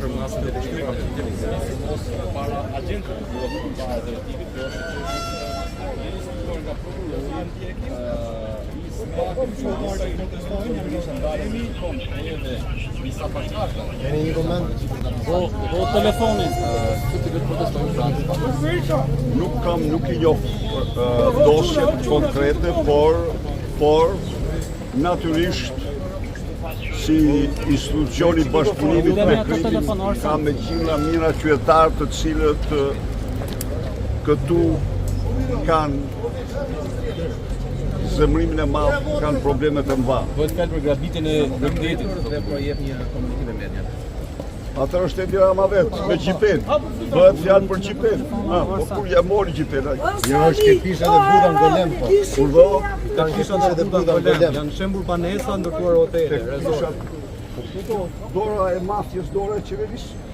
për masën e televizion ose para agentëve të para drejtimit, kjo është që jeni studuar nga prokurori Keni një koment? Po telefonin. Ti vetë protestojnë Francë. Nuk I njoh dosjet konkrete, por natyrisht si institucioni bashkëpunimit me krimin ka me qindra mijëra qytetarë të cilët këtu kanë zemrimin e madh, kanë probleme të mëdha. Bëhet fjalë për grabitjen e mbështetjes dhe po jep një komunikim me mediat. Atër është e dira ma vetë, me qipen. Bëhet fjalë për qipen. Po kur ja mori qipen? Jo, është ke pisha dhe buda në golem, po. Kur do? Kanë pisha dhe buda në golem. Janë shembul banesa ndërtuar hotele. Dora e mafjes, dora e qeverisë.